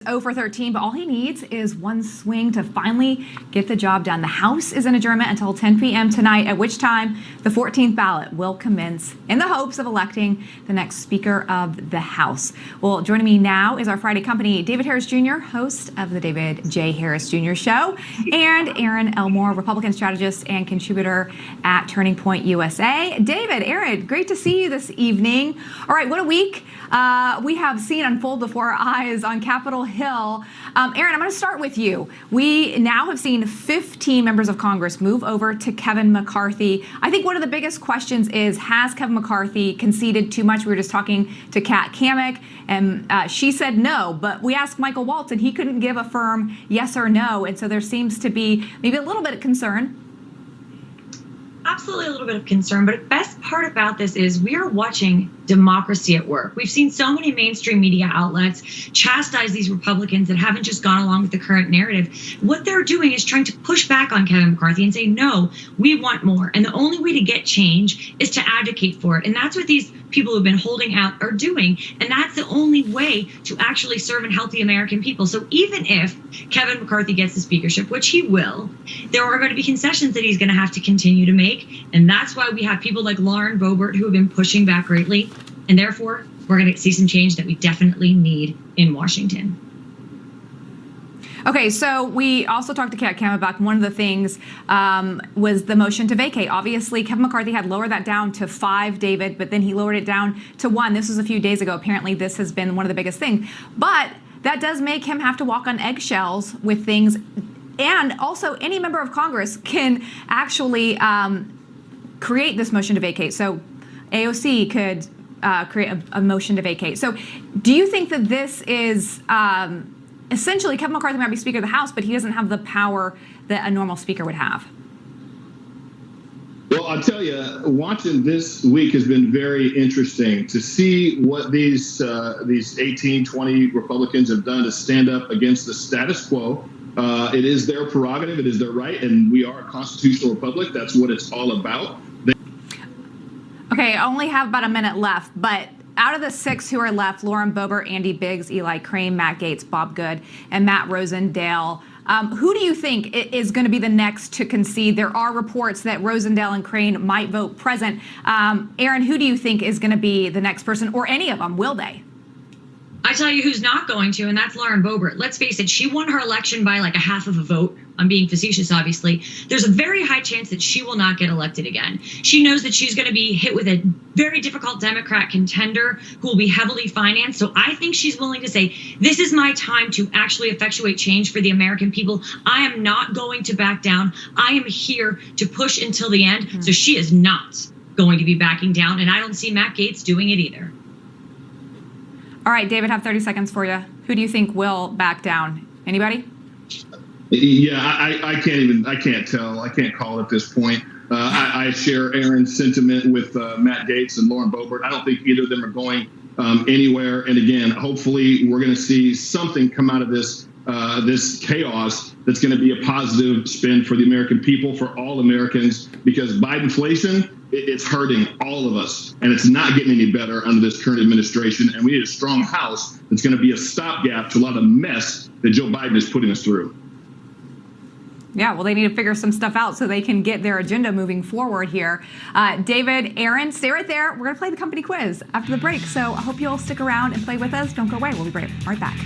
0 for 13, but all he needs is one swing to finally get the job done. The House is in adjournment until 10 p.m. tonight, at which time the 14th ballot will commence in the hopes of electing the next Speaker of the House. Well, joining me now is our Friday company, David Harris Jr., host of the David J. Harris Jr. Show, and Erin Elmore, Republican strategist and contributor at Turning Point USA. David, Erin, great to see you this evening. All right, what a week we have seen unfold before our eyes on Capitol Hill. Erin, I'm going to start with you. We now have seen 15 members of Congress move over to Kevin McCarthy. I think one of the biggest questions is, has Kevin McCarthy conceded too much? We were just talking to Kat Kammick, and she said no, but we asked Michael Waltz, and he couldn't give a firm yes or no, and so there seems to be maybe a little bit of concern. Absolutely a little bit of concern, but the best part about this is we are watching democracy at work. We've seen so many mainstream media outlets chastise these Republicans that haven't just gone along with the current narrative. What they're doing is trying to push back on Kevin McCarthy and say, no, we want more. And the only way to get change is to advocate for it. And that's what these people who've been holding out are doing. And that's the only way to actually serve and help the American people. So even if Kevin McCarthy gets the speakership, which he will, there are going to be concessions that he's going to have to continue to make. And that's why we have people like Lauren Boebert who have been pushing back greatly. And therefore, we're going to see some change that we definitely need in Washington. Okay, so we also talked to Kat Kammick about one of the things was the motion to vacate. Obviously, Kevin McCarthy had lowered that down to 5, David, but then he lowered it down to 1. This was a few days ago. Apparently, this has been one of the biggest things. But that does make him have to walk on eggshells with things. And also, any member of Congress can actually create this motion to vacate. So AOC could create a motion to vacate. So do you think that this is essentially Kevin McCarthy might be Speaker of the House, but he doesn't have the power that a normal speaker would have? Well, I'll tell you, watching this week has been very interesting to see what these 18, 20 Republicans have done to stand up against the status quo. It is their prerogative. It is their right. And we are a constitutional republic. That's what it's all about. Okay, I only have about a minute left, but out of the 6 who are left, Lauren Boebert, Andy Biggs, Eli Crane, Matt Gaetz, Bob Good, and Matt Rosendale, who do you think is going to be the next to concede? There are reports that Rosendale and Crane might vote present. Erin, who do you think is going to be the next person, or any of them? Will they? I tell you who's not going to, and that's Lauren Boebert. Let's face it, she won her election by like a half of a vote. I'm being facetious, obviously. There's a very high chance that she will not get elected again. She knows that she's going to be hit with a very difficult Democrat contender who will be heavily financed. So I think she's willing to say, this is my time to actually effectuate change for the American people. I am not going to back down. I am here to push until the end. Mm-hmm. So she is not going to be backing down. And I don't see Matt Gaetz doing it either. All right, David, have 30 seconds for you. Who do you think will back down? Anybody? Yeah, I can't tell. I can't call at this point. I share Erin's sentiment with Matt Gaetz and Lauren Boebert. I don't think either of them are going anywhere. And again, hopefully we're going to see something come out of this chaos that's going to be a positive spin for the American people, for all Americans, because Bidenflation, it's hurting all of us, and it's not getting any better under this current administration. And we need a strong House that's going to be a stopgap to a lot of mess that Joe Biden is putting us through. Yeah, well, they need to figure some stuff out so they can get their agenda moving forward here. David, Erin, stay right there. We're going to play the company quiz after the break, so I hope you'll stick around and play with us. Don't go away. We'll be right back.